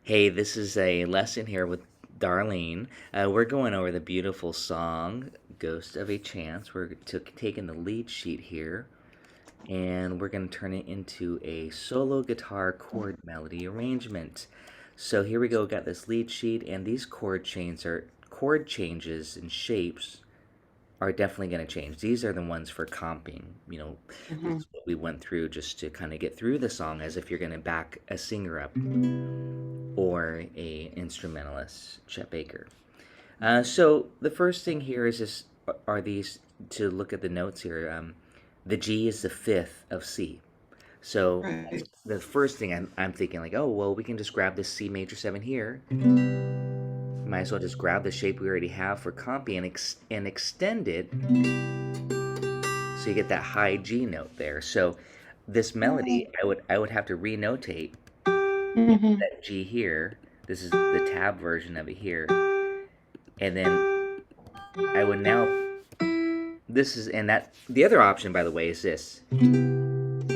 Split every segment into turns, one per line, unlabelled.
Hey, this is a lesson here with Darlene. We're going over the beautiful song Ghost of a Chance. We're taking the lead sheet here and we're going to turn it into a solo guitar chord melody arrangement. So here we go, got this lead sheet, and these chord changes and shapes are definitely going to change. These are the ones for comping. This
Mhm.
is what we went through just to kind of get through the song as if you're going to back a singer up or a instrumentalist, Chet Baker. So the first thing here is just are these to look at the notes here. The G is the fifth of C. So
Right.
the first thing I'm thinking like, oh well, we can just grab this C major seven here. Might as well just grab the shape we already have for compy and extend it so you get that high G note there. So this melody, I would have to renotate
Mhm.
that G here. This is the tab version of it here, and then I would now. This is and that the other option, by the way, is this. And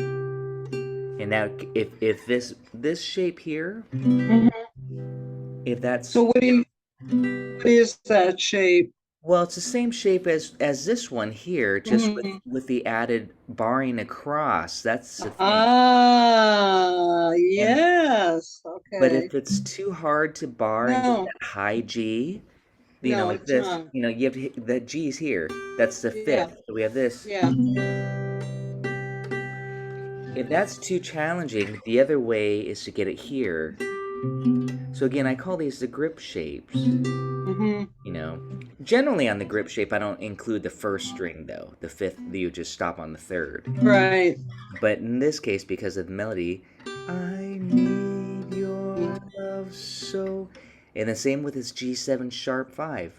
now, if this shape here,
Mhm.
if
So
that's
what is that shape?
well, it's the same shape as this one here, just with
Mhm.
with the added barring across. That's the thing. And
Yes.
but
Okay.
if it's too hard to bar and get
No,
that high G,
no,
like
it's
this,
not.
you have to hit the G's here. That's the
Yeah,
fifth. So we have this.
yeah.
If that's too challenging, the other way is to get it here. So again, I call these the grip shapes.
Mhm.
You know, generally on the grip shape, I don't include the first string though. The fifth, you just stop on the third.
Right.
But in this case, because of the melody, I need your love so. And the same with this G7 sharp 5.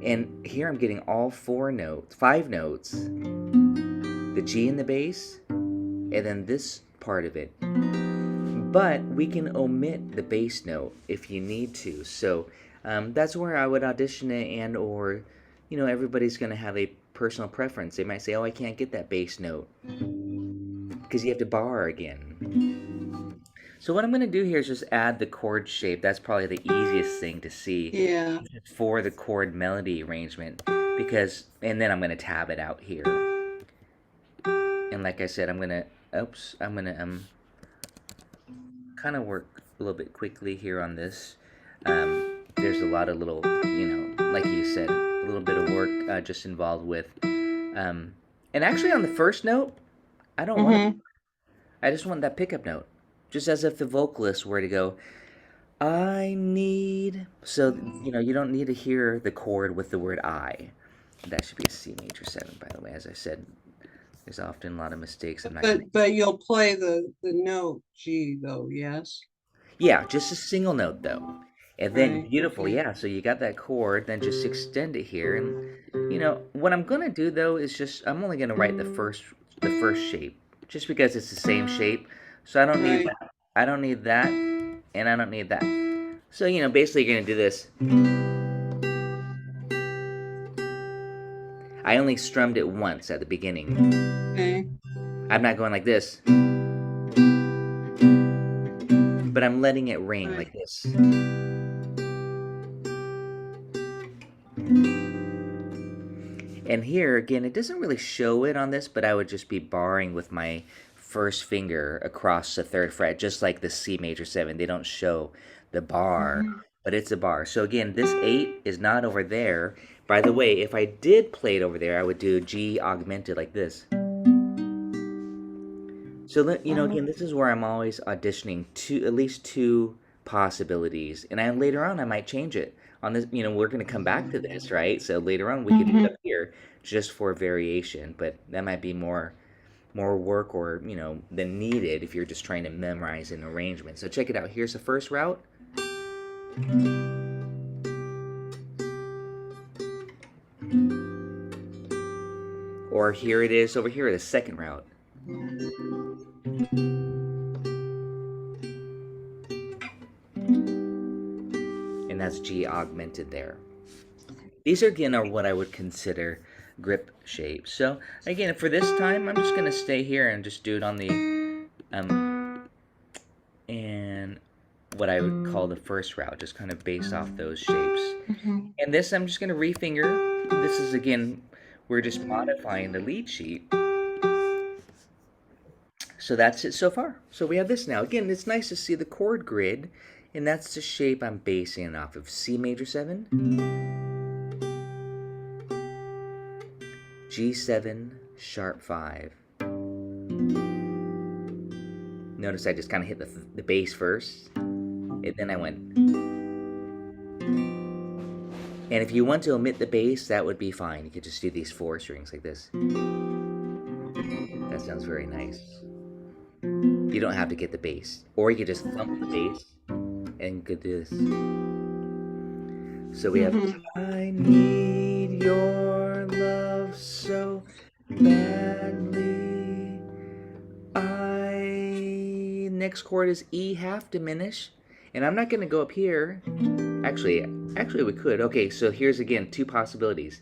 And here I'm getting all five notes, the G in the bass, and then this part of it. But we can omit the bass note if you need to. So that's where I would audition it, and or everybody's going to have a personal preference. They might say, "Oh, I can't get that bass note because you have to bar again." So what I'm going to do here is just add the chord shape. That's probably the easiest thing to see
Yeah.
for the chord melody arrangement because, and then I'm going to tab it out here. And like I said, I'm going to kind of work a little bit quickly here on this. There's a lot of little, like you said, a little bit of work just involved with. And actually, on the first note, I don't want to.
Mhm.
I just want that pickup note, just as if the vocalist were to go, "I need." So you don't need to hear the chord with the word "I." That should be a C major seven, by the way. As I said, there's often a lot of mistakes. I'm not gonna.
But you'll play the note G though, yes?
Yeah, just a single note though. And then
Right.
beautiful,
Yeah.
yeah. So you got that chord, then just extend it here. And what I'm gonna do though is just I'm only gonna write the first shape. Just because it's the same shape. So I don't need
Right.
that. I don't need that, and I don't need that. So basically you're gonna do this. I only strummed it once at the beginning.
Okay.
I'm not going like this, but I'm letting it ring
Right.
like this. And here, again, it doesn't really show it on this, but I would just be barring with my first finger across the third fret, just like the C major 7. They don't show the bar,
Mhm.
but it's a bar. So again, this 8 is not over there. By the way, if I did play it over there, I would do G augmented like this. So again, this is where I'm always auditioning at least two possibilities, and later on I might change it. On this, we're going to come back to this, right? So later on we could do it
Mhm.
up here just for variation, but that might be more work or than needed if you're just trying to memorize an arrangement. So check it out. Here's the first route, or here it is over here, the second route, and that's G augmented there. These again are what I would consider grip shapes. So again, for this time, I'm just gonna stay here and just do it on the Um, and what I would call the first route, just kind of based off those shapes.
Mm-hmm.
And this I'm just going to refinger. This is again, we're just modifying the lead sheet. So that's it so far. So we have this now. Again, it's nice to see the chord grid, and that's the shape I'm basing it off of. C major 7, G7, sharp 5. Notice I just kind of hit the bass first, and then I went. And if you want to omit the bass, that would be fine. You could just do these 4 strings like this. That sounds very nice. You don't have to get the bass. Or you could just thump the bass and could do this. So we have
Mm-hmm.
I need your love so badly. Next chord is E half diminish. And I'm not gonna go up here. Actually we could. Okay, so here's again 2 possibilities.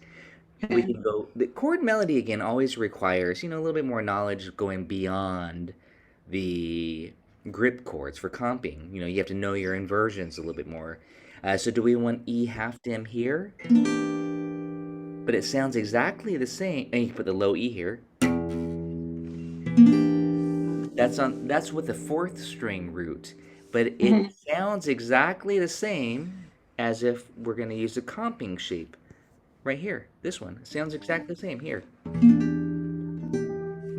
We
Okay.
can go the chord melody again always requires, a little bit more knowledge going beyond the grip chords for comping. You have to know your inversions a little bit more. So do we want E half dim here? But it sounds exactly the same. And you can put the low E here. That's with the 4th string root, but it
Mm-hmm.
sounds exactly the same as if we're going to use a comping shape right here. This one it sounds exactly the same here.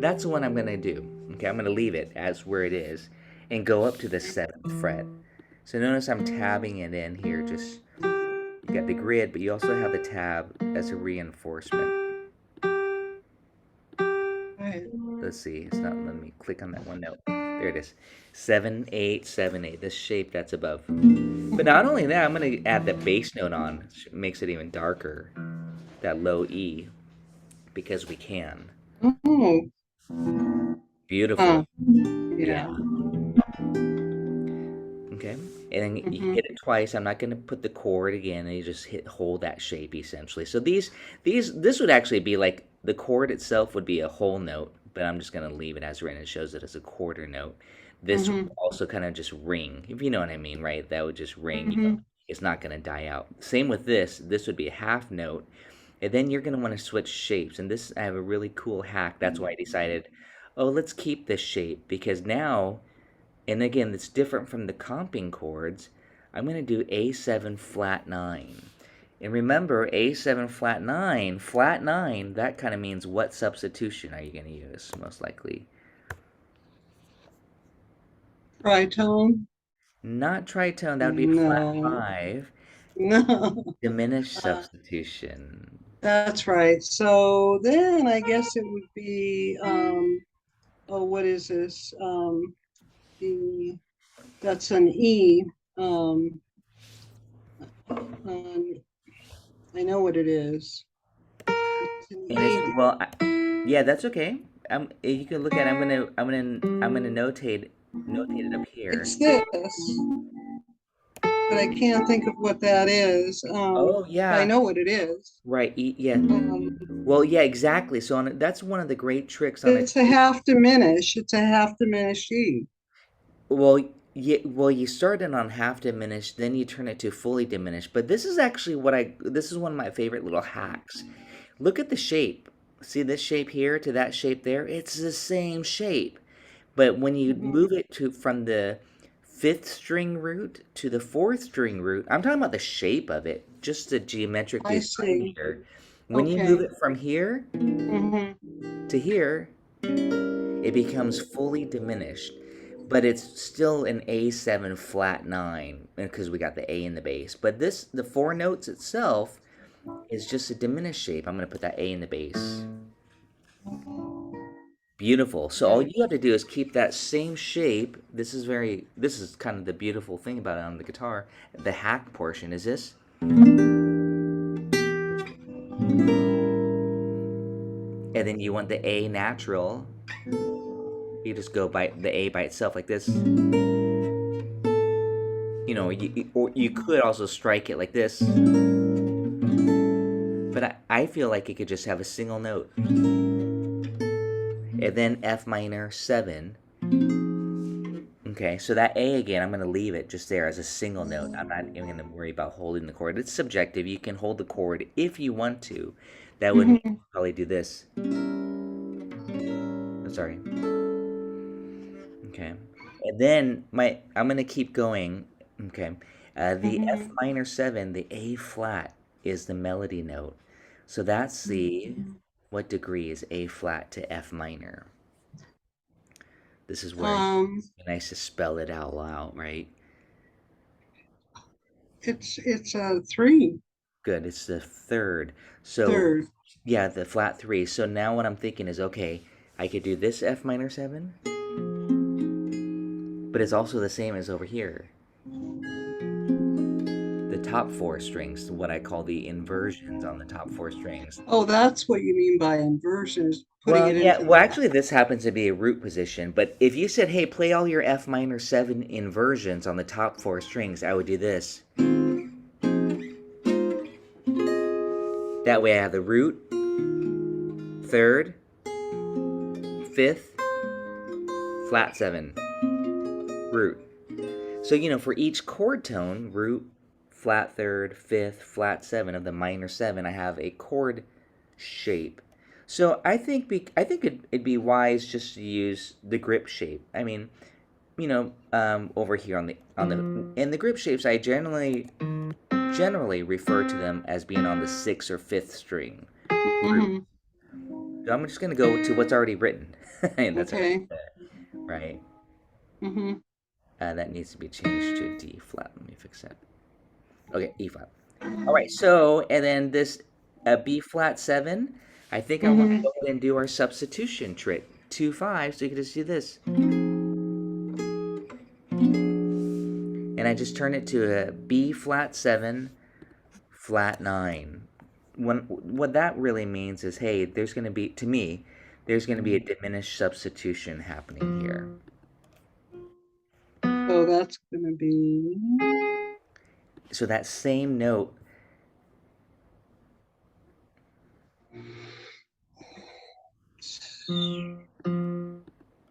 That's the one I'm going to do. Okay, I'm going to leave it as where it is and go up to the 7th fret. So notice I'm tabbing it in here. Just you got the grid, but you also have the tab as a reinforcement.
Right.
Let's see, it's not letting me click on that one note. There it is. 7, 8, 7, 8. This shape that's above. But not only that, I'm going to add the bass note on. Which makes it even darker. That low E. Because we can.
Oh,
Beautiful.
huh.
Yeah.
Yeah.
Okay. And then you
Mm-hmm.
hit it twice. I'm not going to put the chord again. And you just hold that shape essentially. So this would actually be like the chord itself would be a whole note, but I'm just going to leave it as written. It shows it as a quarter note. This would
Mm-hmm.
also kind of just ring, if you know what I mean, right? That would just ring.
Mm-hmm.
It's not going to die out. Same with this. This would be a half note. And then you're going to want to switch shapes. And this, I have a really cool hack. That's why I decided, oh, let's keep this shape because now, and again, it's different from the comping chords. I'm going to do A7 flat 9. And remember, A7 flat 9, that kind of means what substitution are you going to use, most likely?
Tritone?
Not tritone, that would be flat
No.
5.
No.
Diminished
Uh,
substitution.
that's right. So then I guess it would be oh, what is this? The that's an E. Um, um, I know what it is. It's an
And it's,
E.
well, yeah, that's okay. You can look at it. I'm gonna notate it up here.
It's this, but I can't think of what that is.
Oh,
But I
yeah.
know what it is.
Right. Yeah.
Um,
Well, yeah, exactly. So that's one of the great tricks on a
it's a half diminish. It's a half diminished E.
well, yeah, well, you start it on half diminished, then you turn it to fully diminished. But this is actually this is one of my favorite little hacks. Look at the shape. See this shape here to that shape there? It's the same shape. But when you
Mhm.
move it to from the 5th string root to the 4th string root, I'm talking about the shape of it, just the geometric
I
design
see.
here. When you move
Okay.
it from here
Hmm.
to here, it becomes fully diminished, but it's still an A7 flat 9 because we got the A in the bass. But the 4 notes itself is just a diminished shape. I'm going to put that A in the bass. Beautiful. So all
Okay.
you have to do is keep that same shape. This is kind of the beautiful thing about it on the guitar. The hack portion is this. And then you want the A natural. You just go by the A by itself like this. Or you could also strike it like this. But I feel like it could just have a single note. And then F minor 7. Okay, so that A again, I'm going to leave it just there as a single note. I'm not even going to worry about holding the chord. It's subjective. You can hold the chord if you want to. That would mean
Mm-hmm.
probably do this. Oh, sorry. Okay. And then I'm going to keep going. Okay. The F
Mm-hmm.
minor 7, the A flat is the melody note. So that's the, what degree is A flat to F minor? This is where it's
Um,
nice to spell it out loud, right?
it's a three,
Good. It's the third. So,
third.
yeah, the flat 3. So now what I'm thinking is, okay, I could do this F minor 7, but it's also the same as over here. The top four strings, what I call the inversions on the top four strings.
Oh, that's what you mean by inversion, is putting
Well,
it
yeah,
into
well,
the.
actually, this happens to be a root position, but if you said, hey, play all your F minor 7 inversions on the top four strings, I would do this. That way I have the root, third, fifth, flat 7, root. So, for each chord tone, root, flat third, fifth, flat 7 of the minor 7, I have a chord shape. So I think it'd be wise just to use the grip shape. I mean, over here on the in the grip shapes, I generally refer to them as being on the sixth or fifth string root.
Mm-hmm.
So I'm just gonna go to what's already written, and that's already
Okay.
there, right?
Mm-hmm.
That needs to be changed to D flat. Let me fix that. Okay, E flat. All right, so and then this B flat 7. I think I want to
Mm-hmm.
go ahead and do our substitution trick. 2 5, so you can just do this, and I just turn it to a B flat 7, flat 9. What that really means is, hey, there's going to be, to me, there's going to be a diminished substitution happening here.
So that's gonna be.
So that same note,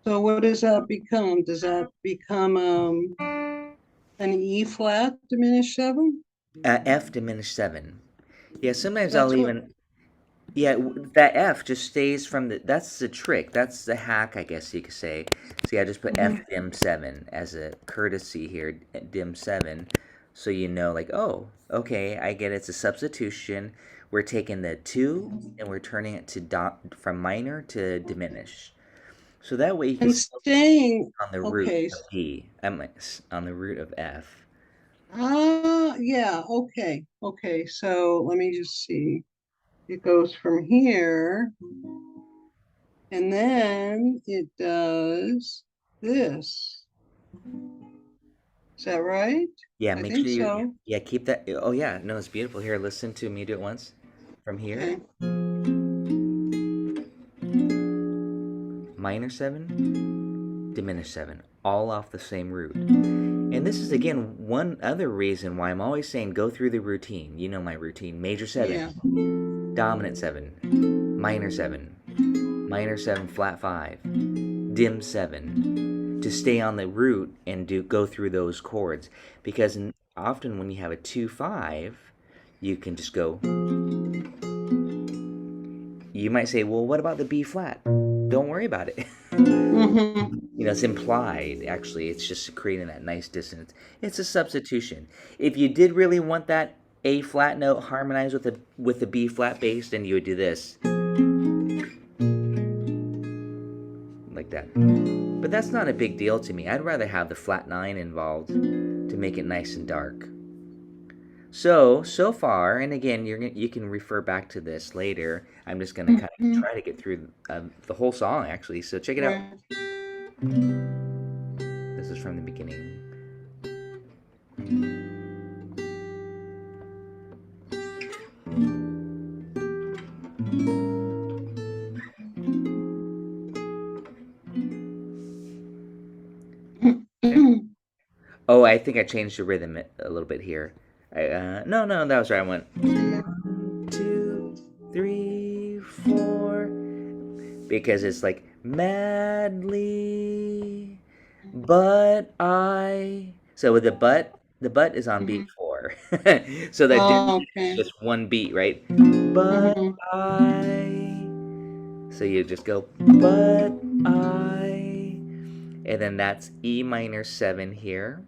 So what does that become? Does that become an E flat diminished seven?
F diminished 7. Yeah, sometimes I'll
That's what.
even, yeah, that F just stays from that's the trick. That's the hack, I guess you could say. See, I just put F
Mm-hmm.
dim 7 as a courtesy here, dim 7. So like, oh, okay, I get it's a substitution. We're taking the 2 and we're turning it to from minor to diminish. So that way you can
And
still
staying.
on the root
Okay.
of D. On the root of F.
Yeah. Okay. Okay. So let me just see. It goes from here, and then it does this. Is that right?
Yeah,
I
make
think
sure
so.
yeah, keep that. Oh yeah, no, it's beautiful. Here, listen to me do it once. From here,
Okay.
minor 7, diminished 7, all off the same root. And this is again one other reason why I'm always saying go through the routine. You know my routine. Major
Yeah.
7, dominant 7, minor 7 flat 5, dim 7 to stay on the root and go through those chords because often when you have a 2 5, you can just go. You might say, well, what about the B flat? Don't worry about it.
Mm-hmm.
It's implied, actually. It's just creating that nice dissonance. It's a substitution. If you did really want that A flat note harmonized with the B flat bass, then you would do this. Like that. But that's not a big deal to me. I'd rather have the flat 9 involved to make it nice and dark. So far, and again, you can refer back to this later. I'm just going to kind of
Mm-hmm.
try to get through the whole song, actually. So check it out.
Right.
This is from the beginning. Okay. Oh, I think I changed the rhythm a little bit here. No, that was right. I went 2, 3, 4, because it's like madly but I. So with the but is on beat
Mhm.
four. So that
Oh,
is
okay.
just one beat, right? But
Mhm.
I. So you just go, but I. And then that's E minor 7 here.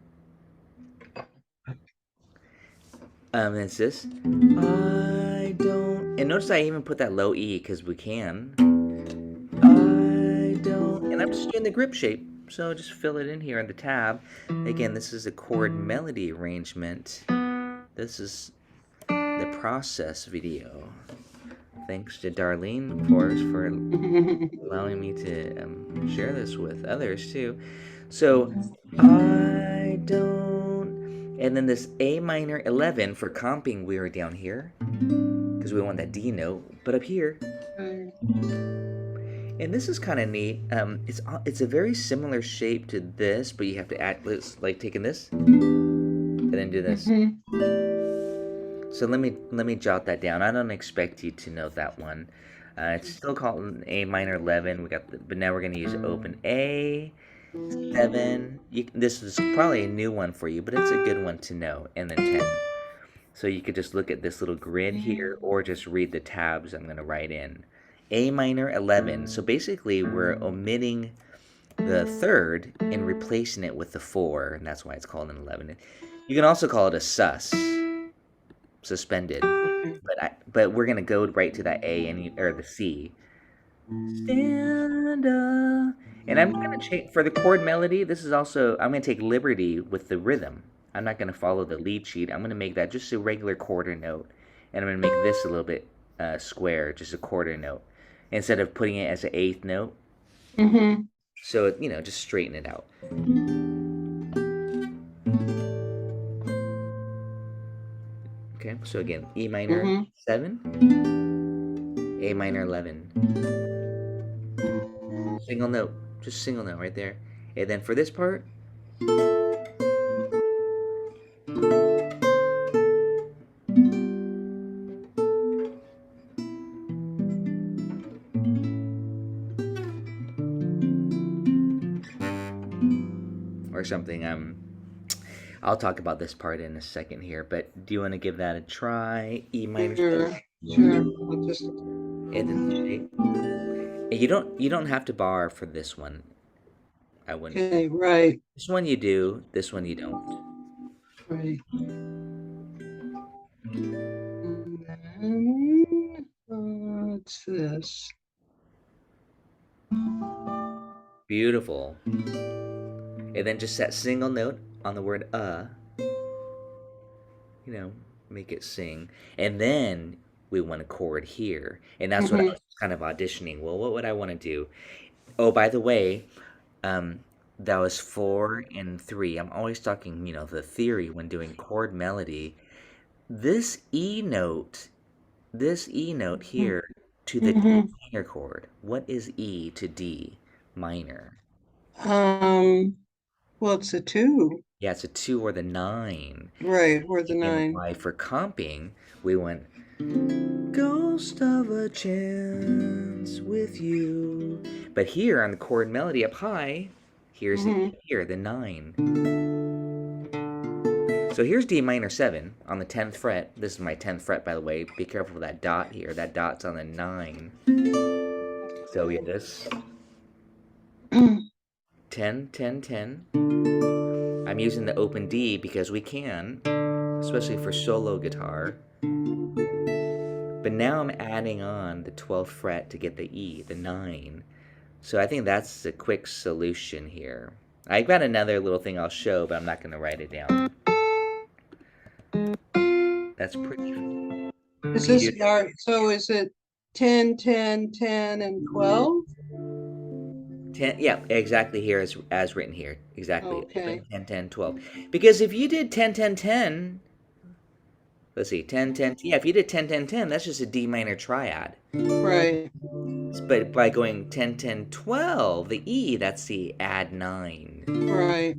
It's this. I don't. And notice I even put that low E because we can. I don't. And I'm just doing the grip shape. So just fill it in here in the tab. Again, this is a chord melody arrangement. This is the process video. Thanks to Darlene, of course, for allowing me to share this with others too. So I don't. And then this A minor 11 for comping, we are down here because we want that D note. But up here,
Right.
and this is kind of neat. It's a very similar shape to this, but you have to act like taking this and then do this.
Mhm.
So let me jot that down. I don't expect you to know that one. It's still called an A minor 11. But now we're gonna use open A 7. This is probably a new one for you, but it's a good one to know. And then 10. So you could just look at this little grid here, or just read the tabs I'm gonna write in. A minor 11. So basically, we're omitting the third and replacing it with the 4, and that's why it's called an 11. You can also call it a suspended,
Okay.
but we're gonna go right to that A or the C. Stand up. And I'm gonna change for the chord melody. This is also I'm gonna take liberty with the rhythm. I'm not gonna follow the lead sheet. I'm gonna make that just a regular quarter note, and I'm gonna make this a little bit square, just a quarter note, instead of putting it as an eighth note.
Mhm.
So just straighten it out. Okay, so again, E minor
Mhm.
7, A minor 11. Single note, just single note right there. And then for this part, or something, I'll talk about this part in a second here, but do you want to give that a try? E minor 7.
Sure. Sure. I'll just.
And then the shape. And you don't have to bar for this one. I wouldn't.
Okay. Right.
This one you do, this one you don't.
Right. And then what's this?
Beautiful. And then just that single note on the word you know, make it sing. And then we want a chord here. And that's what I
Mhm.
was kind of auditioning. Well, what would I want to do? Oh, by the way, um, that was 4 and 3. I'm always talking, the theory when doing chord melody. This E note, this E note
Mhm.
here to the D
Mhm.
minor chord. What is E to D minor?
Um. Well, it's a two.
Yeah, it's a 2 or the 9.
Right. Or the
And
nine.
why for comping, we went Ghost of a chance with you. But here on the chord melody up high, here's the
Mhm.
here, the 9. So here's D minor 7 on the 10th fret. This is my 10th fret, by the way. Be careful of that dot here. That dot's on the 9. So we have this 10, 10, 10. I'm using the open D because we can, especially for solo guitar. But now I'm adding on the 12th fret to get the E, the 9. So I think that's the quick solution here. I've got another little thing I'll show, but I'm not going to write it down. That's pretty.
Is
Can you
this
do
our, so is it 10, 10, 10, and 12?
10? Yeah, exactly here as written here. Exactly. Open
Okay.
10, 10, 12. Because if you did 10, 10, 10, let's see, 10, 10. Yeah, if you did 10, 10, 10, that's just a D minor triad.
Right.
But by going 10, 10, 12, the E, that's the add 9.
Right.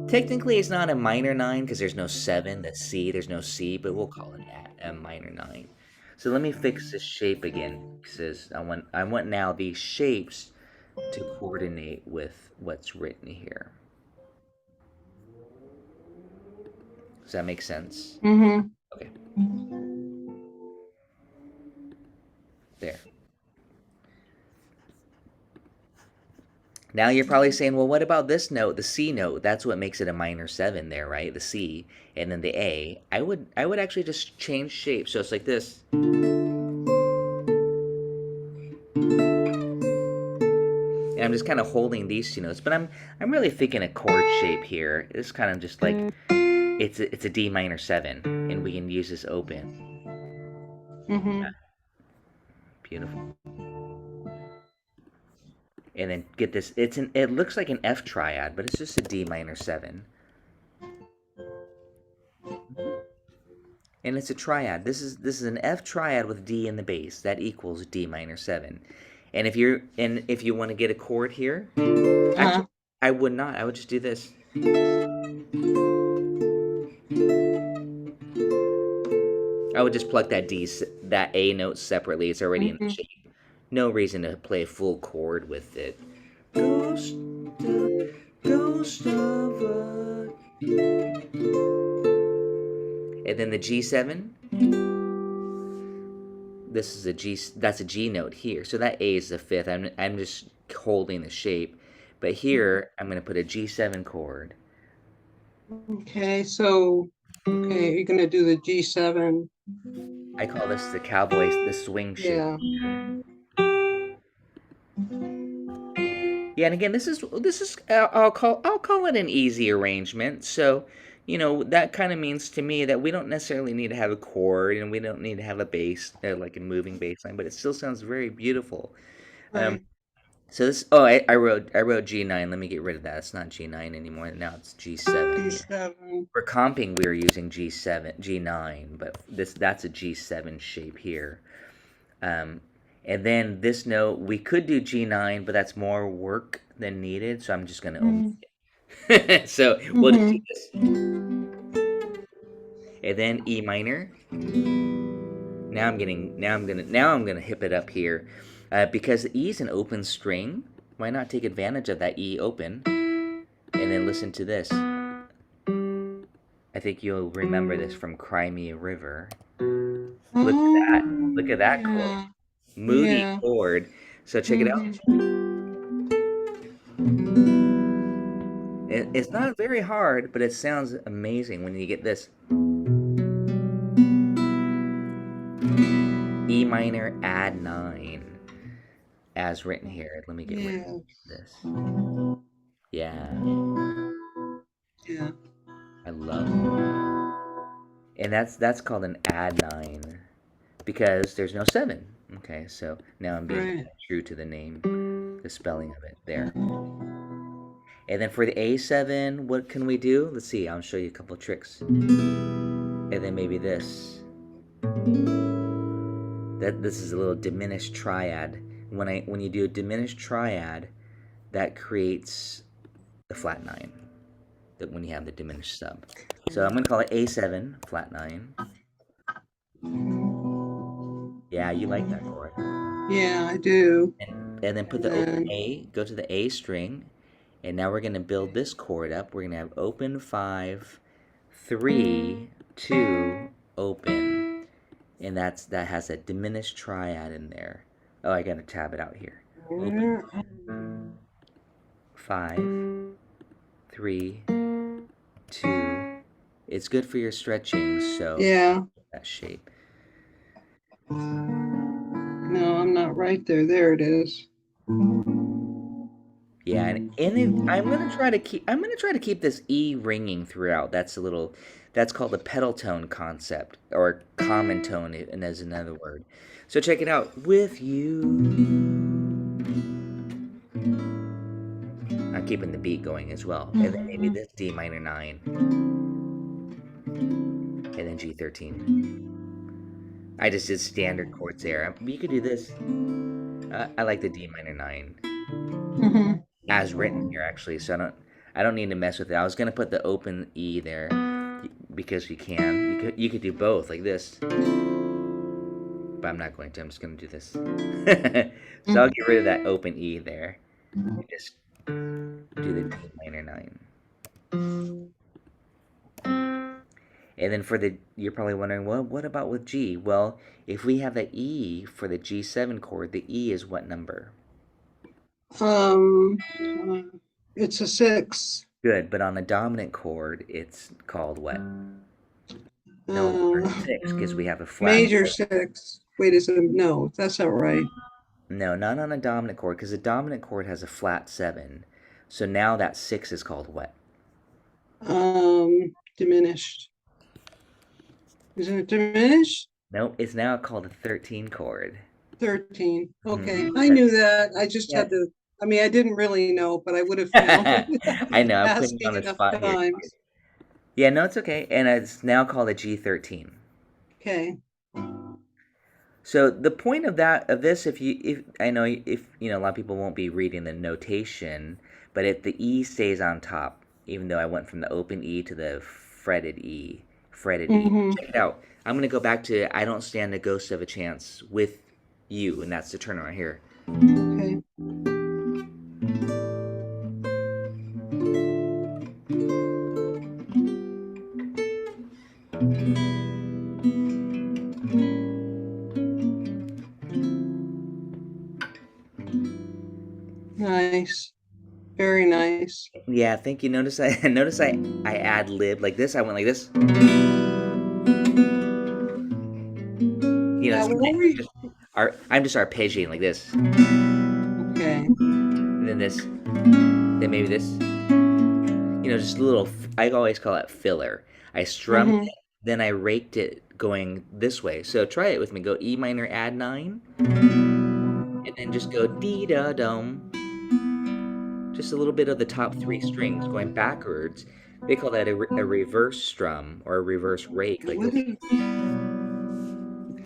Technically, it's not a minor 9 because there's no 7. The C, there's no C, but we'll call it a minor 9. So let me fix this shape again because I want now these shapes to coordinate with what's written here. Does that make sense?
Mm-hmm.
Okay, there. Now you're probably saying, well, what about this note, the C note? That's what makes it a minor seven there, right? The C and then the A. I would actually just change shape. So it's like this. And I'm just kind of holding these two notes, but I'm really thinking a chord shape here. It's kind of just like it's a D minor seven, and we can use this open.
Mm-hmm.
Beautiful. And then get this. It looks like an F triad, but it's just a D minor seven. And it's a triad. This is an F triad with D in the bass. That equals D minor seven. And if you want to get a chord here,
Uh-huh.
actually I would not. I would just do this. I would just pluck that A note separately. It's already in the
Mm-hmm.
shape. No reason to play a full chord with it. Ghost, ghost of a... And then the G7. This is a G. That's a G note here. So that A is the fifth. I'm just holding the shape, but here I'm going to put a G7 chord.
Okay, so okay, you're gonna do the G7.
I call this the swing shape.
Yeah.
Yeah, and again, this is I'll call it an easy arrangement. So, that kind of means to me that we don't necessarily need to have a chord and we don't need to have a bass, like a moving bass line, but it still sounds very beautiful. Um,
Right.
so this, oh, I wrote G9. Let me get rid of that. It's not G9 anymore. Now it's G7 here.
G7.
For comping, we were using G7, G9, but that's a G7 shape here. Um, and then this note, we could do G9, but that's more work than needed, so I'm just going to omit
Mm-hmm.
it. So we'll just do
Mm-hmm.
this. And then E minor. Now I'm gonna hip it up here, because the E is an open string. Why not take advantage of that E open, and then listen to this. I think you'll remember this from Cry Me a River. Look at that. Look at
Oh,
that chord.
yeah.
Moody
Yeah.
chord. So check it out.
Mm-hmm.
It's not very hard, but it sounds amazing when you get this E minor add 9 as written here. Let me get rid of
Yeah.
this. Yeah,
Yeah.
I love it. And that's called an add 9 because there's no 7. Okay, so now I'm being
Right.
true to the name, the spelling of it there. And then for the A7, what can we do? Let's see, I'll show you a couple tricks. And then maybe this. This is a little diminished triad. When you do a diminished triad, that creates the flat 9. That when you have the diminished sub. So I'm gonna call it A7 flat 9. Yeah, you like that chord.
Yeah, I do.
And then put
And
the open
then
A, go to the A string, and now we're gonna build this chord up. We're gonna have open 5, 3, 2, open. And that has a diminished triad in there. Oh, I gotta tab it out here. Open
where-
5, 3, 2. It's good for your stretching, so
yeah.
that shape.
No, I'm not right there. There it is.
Yeah, I'm gonna try to keep this E ringing throughout. That's called the pedal tone concept or common tone, and as another word. So check it out. With you, I'm keeping the beat going as well, and then maybe this D minor 9, and then G13. I just did standard chords there. You could do this. I like the D minor 9
Mm-hmm.
as written here actually, so I don't need to mess with it. I was gonna put the open E there because you can. You could do both like this, but I'm not going to. I'm just gonna do this. So I'll get rid of that open E there and just do the D minor 9. And then you're probably wondering, well, what about with G? Well, if we have the E for the G7 chord, the E is what number?
Uh, it's a 6.
Good, but on the dominant chord, it's called what? No longer
Uh,
6 because we have a flat.
major 6. Wait, no, that's not right.
No, not on a dominant chord because the dominant chord has a flat 7. So now that 6 is called what?
Diminished. Isn't it diminished?
Nope, it's now called a 13 chord.
13. Okay, I
Mhm.
knew that. I just
Yeah.
had to, I mean, I didn't really know, but I would have found it
I know, I'm putting you on
asking
the
enough
spot here.
times.
Yeah, no, it's okay. And it's now called a G13.
Okay.
So the point of this, if I know if you know a lot of people won't be reading the notation, but if the E stays on top, even though I went from the open E to the fretted E.
Mm-hmm.
Check it out. I'm gonna go back to I don't stand a ghost of a chance with you, and that's the turn right here.
Okay. Nice. Very nice.
Yeah, thank you. Notice I notice I ad lib like this. I went like this. You know,
Yeah,
it's
what were you?
just I'm just arpeggiating like this,
Okay.
and then this, then maybe this. You know, just a little. I always call it filler. I strummed
Mm-hmm.
it, then I raked it going this way. So try it with me. Go E minor, add 9, and then just go D da dum. Just a little bit of the top 3 strings going backwards. They call that a reverse strum or a reverse rake, like this.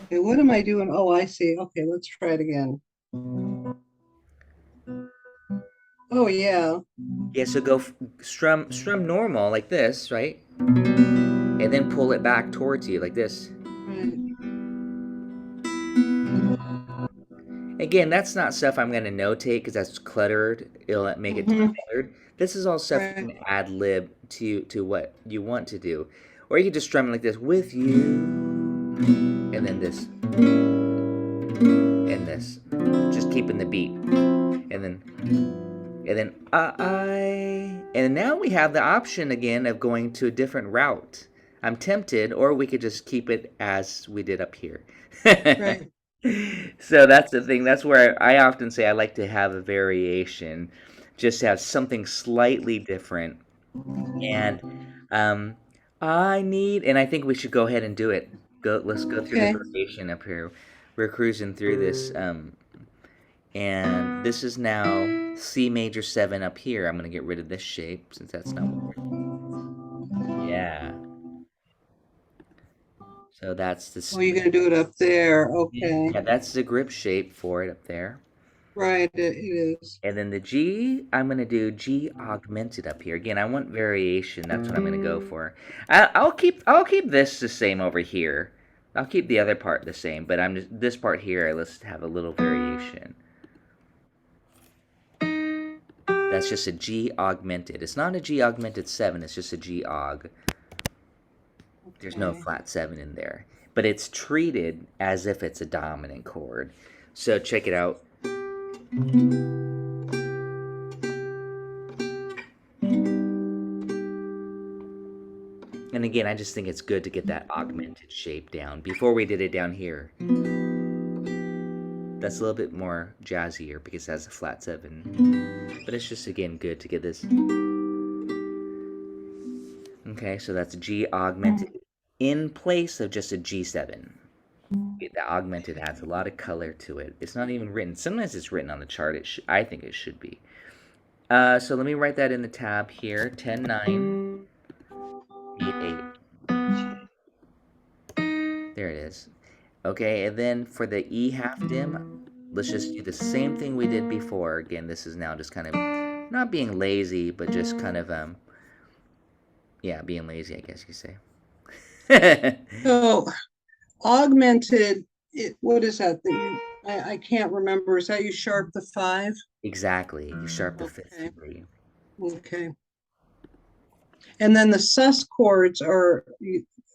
Okay, what am I doing? Oh, I see. Okay, let's try it again. Oh, yeah.
Yeah, so go strum normal like this, right? And then pull it back towards you like this.
Right.
Again, that's not stuff I'm going to notate because that's cluttered. It'll make it too
Mm-hmm.
cluttered. This is all stuff you
Right.
can ad lib to what you want to do. Or you can just strum it like this with you, and then this, and this. Just keeping the beat. And then and now we have the option again of going to a different route. I'm tempted, or we could just keep it as we did up here.
Right.
So that's the thing. That's where I often say I like to have a variation, just to have something slightly different. And um, and I think we should go ahead and do it. Let's go through the
Okay.
variation up here. We're cruising through this. And this is now C major 7 up here. I'm going to get rid of this shape since that's not what yeah. So that's
Oh, you're gonna do it up there. Okay.
yeah, that's the grip shape for it up there.
Right, it is.
And then the G, I'm going to do G augmented up here. Again, I want variation. That's what I'm going to go for. I'll keep this the same over here. I'll keep the other part the same, but I'm just this part here, let's have a little variation. That's just a G augmented. It's not a G augmented 7, it's just a G aug. There's no
Okay.
flat 7 in there. But it's treated as if it's a dominant chord. So check it out. And again, I just think it's good to get that augmented shape down. Before we did it down here, that's a little bit more jazzier because it has a flat 7. But it's just, again, good to get this. Okay, so that's G augmented in place of just a G7. The augmented adds a lot of color to it. It's not even written. Sometimes it's written on the chart. I think it should be. So let me write that in the tab here. 10, 9, beat 8. There it is. Okay, and then for the E half dim, let's just do the same thing we did before. Again, this is now just kind of not being lazy, but just kind of yeah, being lazy, I guess you say.
So augmented, what is that that you, I can't remember. Is that you sharp the 5?
Exactly. You sharp the fifth
Okay.
degree.
Okay. And then the sus chords are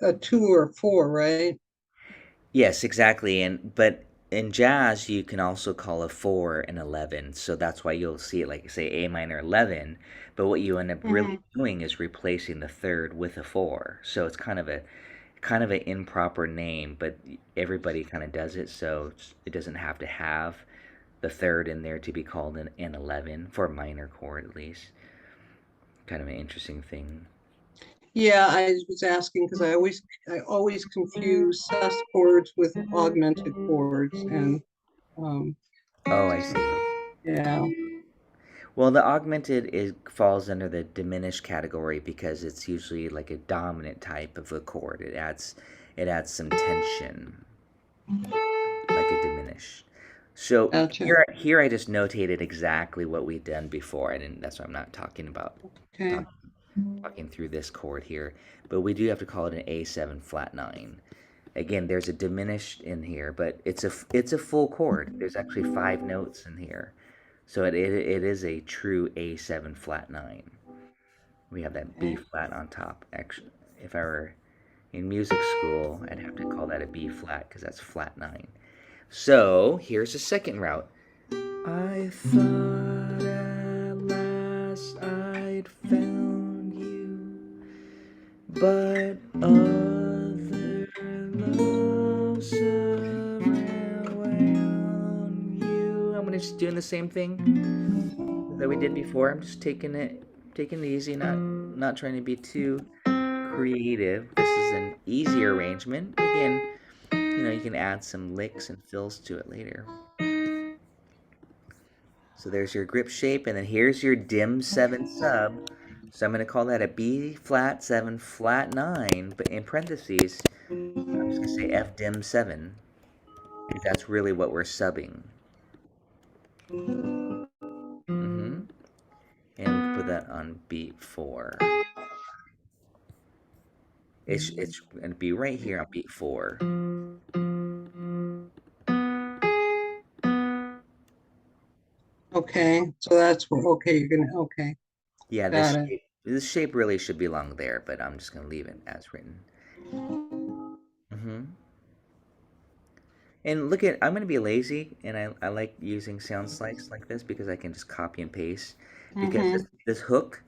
a two or a four, right?
Yes, exactly. And but in jazz, you can also call a 4 an 11. So that's why you'll see it like say A minor 11. But what you end up really
Hmm.
doing is replacing the third with a 4. So it's kind of an improper name, but everybody kind of does it. So it doesn't have to have the third in there to be called an 11 for a minor chord at least. Kind of an interesting thing.
Yeah, I was asking because I always confuse sus chords with augmented chords, and um,
Oh, I see.
yeah.
Well, the augmented is falls under the diminished category because it's usually like a dominant type of a chord. It adds some tension, like a diminished. So
Gotcha.
here I just notated exactly what we've done before. I didn't. That's why I'm not talking about
Okay.
talk, talking through this chord here. But we do have to call it an A7 flat 9. Again, there's a diminished in here, but it's a full chord. There's actually 5 notes in here. So it is a true A7 flat 9. We have that B
Okay.
flat on top. Actually, if I were in music school, I'd have to call that a B flat because that's flat 9. So here's the second route. I thought at last I'd found you, but other loves surround you. I'm gonna just doing the same thing that we did before. I'm just taking it easy, not trying to be too creative. This is an easy arrangement. Again, you can add some licks and fills to it later. So there's your grip shape, and then here's your dim 7 sub. So I'm going to call that a B flat 7 flat 9, but in parentheses, I'm just going to say F dim 7, because that's really what we're subbing. And we can put that on beat 4. It's going to be right here on beat 4.
Okay. So that's where. Okay, you're gonna. Okay,
Yeah,
got it.
this shape really should belong there, but I'm just going to leave it as written. hmm And look at, I'm going to be lazy, and I like using sound slides like this because I can just copy and paste. Because
Mm-hmm.
this hook,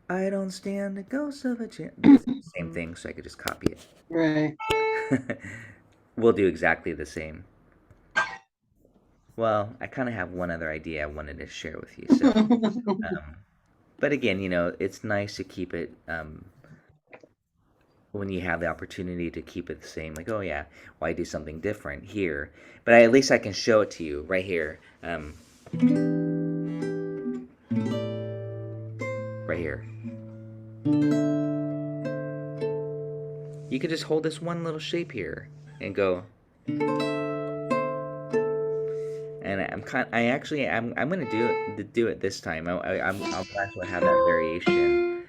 I don't stand a ghost of a chance. This is the same thing, so I could just copy
Right.
it. We'll do exactly the same. Well, I kind of have one other idea I wanted to share with you. So, um, but again, it's nice to keep it when you have the opportunity to keep it the same. Like, oh yeah, why do something different here? But at least I can show it to you right here. Right here. You could just hold this one little shape here and go. And I'm gonna do it this time. I'll actually have that variation.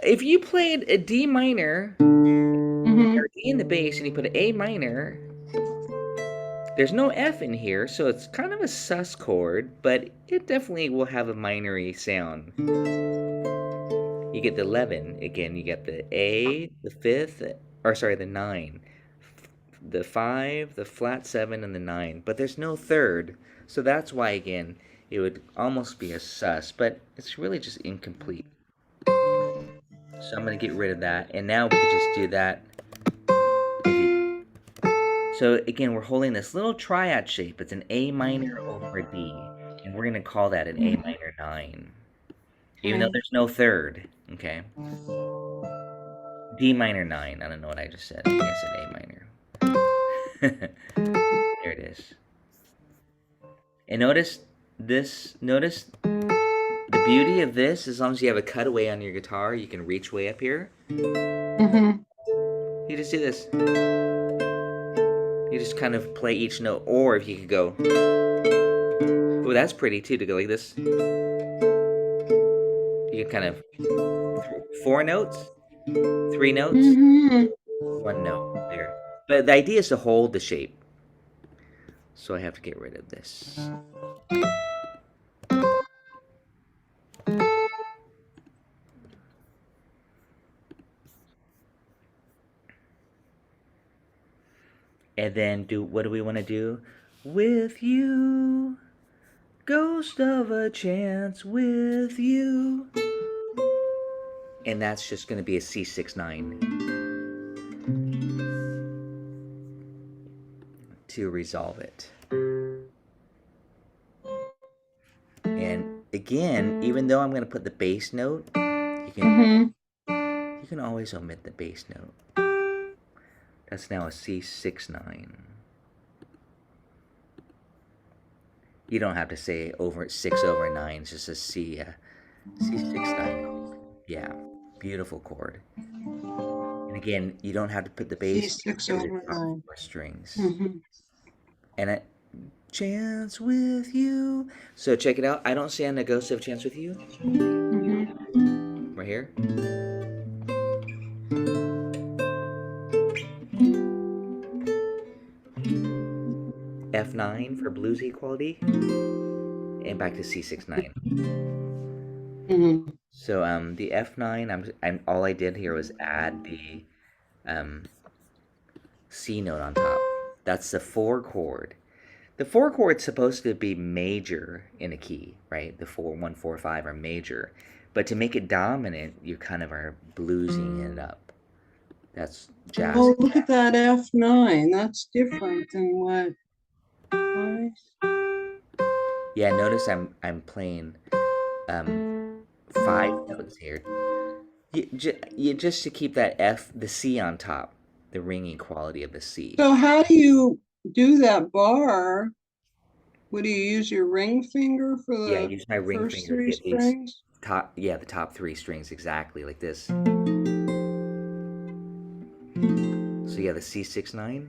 If you played a D minor
Mm-hmm.
or D in the bass and you put an A minor, there's no F in here, so it's kind of a sus chord, but it definitely will have a minory sound. You get the 11 again. You get the A, the fifth, or sorry, the 9, the 5, the flat 7, and the 9. But there's no third, so that's why again it would almost be a sus, but it's really just incomplete. So I'm gonna get rid of that, and now we can just do that. If you, so again, we're holding this little triad shape. It's an A minor over a D, and we're gonna call that an A minor 9, even though
Okay.
there's no third. Okay. D minor 9. I don't know what I just said. I think I said A minor. There it is. And notice the beauty of this, as long as you have a cutaway on your guitar, you can reach way up here.
Mm-hmm.
You just do this. You just kind of play each note. Or if you could go, oh, that's pretty too, to go like this. You can kind of 4 notes, 3 notes,
Mm-hmm.
1 note there. But the idea is to hold the shape. So I have to get rid of this. And then what do we want to do? With you, ghost of a chance with you. And that's just going to be a C6-9 to resolve it. And again, even though I'm going to put the bass note,
Mm-hmm.
you can always omit the bass note. That's now a C6-9. You don't have to say over 6/9. It's just a C6-9 chord. Yeah, beautiful chord. And again, you don't have to put the
C
bass,
six
just the
over
top
nine.
four strings.
Mm-hmm.
And a chance with you. So check it out. I don't sound a ghost of a chance with you.
Mm-hmm.
Right here. F9 for bluesy quality. And back to C6-9.
Mm-hmm.
So the F9, I'm all I did here was add the um, C note on top. That's the 4 chord. The 4 chord's supposed to be major in a key, right? The 4, 1, 4, 5 are major, but to make it dominant, you kind of are bluesing it up. That's
Oh,
jazzing
look
down.
at that F9. That's different than what I.
Yeah, notice I'm playing 5 notes here. Just to keep that the C on top, the ringing quality of the C.
So how do you do that bar? Would you use your ring finger for
Yeah,
the
use my ring
first
finger to
three
hit these
strings?
the top 3 strings exactly like this. So yeah, the C6-9,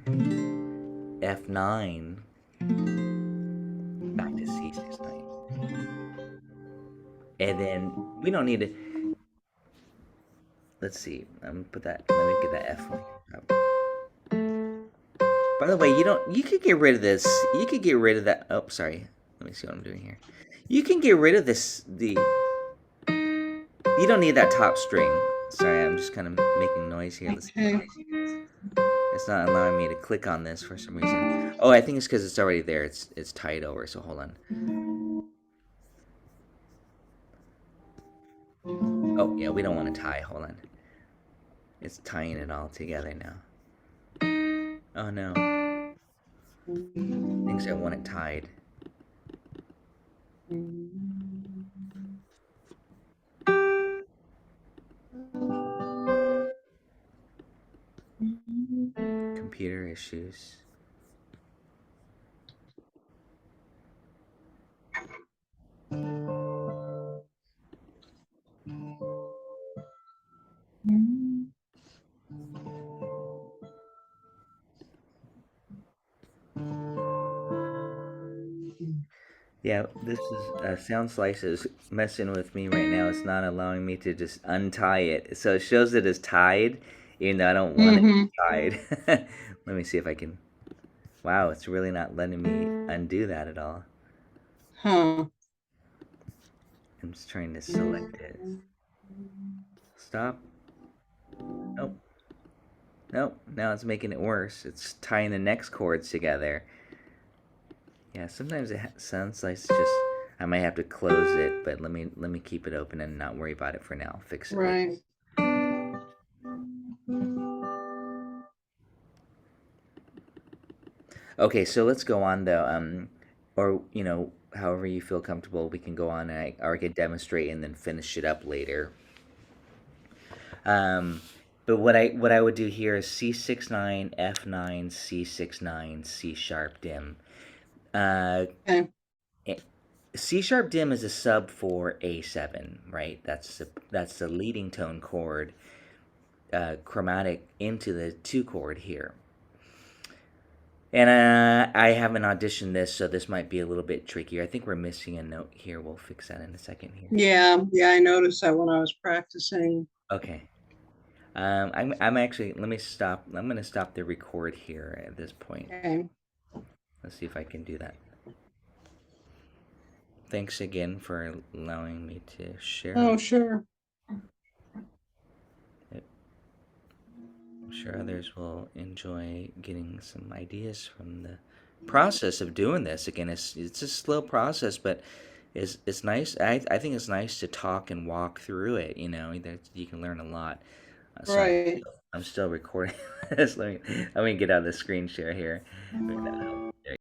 F9, back to C6-9. And then we don't need to, let's see, let me get that F1 here. By the way, you could get rid of this, you could get rid of that, oh, sorry, let me see what I'm doing here. You can get rid of you don't need that top string. Sorry, I'm just kind of making noise here. Let's see if I
Okay.
can, it's not allowing me to click on this for some reason. Oh, I think it's because it's already there, it's tied over, so hold on. Oh, yeah, we don't want to tie, hold on. It's tying it all together now. Oh no, thinks I want it tied. Computer issues. Yeah, this is Sound Slice is messing with me right now. It's not allowing me to just untie it. So it shows it as tied, even though I don't want it
Mm-hmm.
tied. Let me see if I can. Wow, it's really not letting me undo that at all.
Huh.
I'm just trying to select it. Stop. Nope. Nope. Now it's making it worse. It's tying the next chords together. Yeah, sometimes Sound Slice just. I might have to close it, but let me keep it open and not worry about it for now. Fix it later.
Right.
Okay, so let's go on though. Or however you feel comfortable, we can go on and or I could demonstrate and then finish it up later. Um, but what I would do here is C6-9, F9, C6-9, C sharp dim. Uh,
Okay.
eh, C sharp dim is a sub for A7, right? That's the leading tone chord, chromatic into the 2 chord here. And I haven't auditioned this, so this might be a little bit trickier. I think we're missing a note here. We'll fix that in a second here.
Yeah. Yeah. I noticed that when I was practicing.
Okay. I'm actually, let me stop. I'm going to stop the record here at this point.
Okay.
Let's see if I can do that. Thanks again for allowing me to share.
Oh, sure.
I'm sure others will enjoy getting some ideas from the process of doing this. Again, it's a slow process, but it's nice. I think it's nice to talk and walk through it. That you can learn a lot. Sorry,
Right.
I'm still recording this. Let me get out of the screen share here.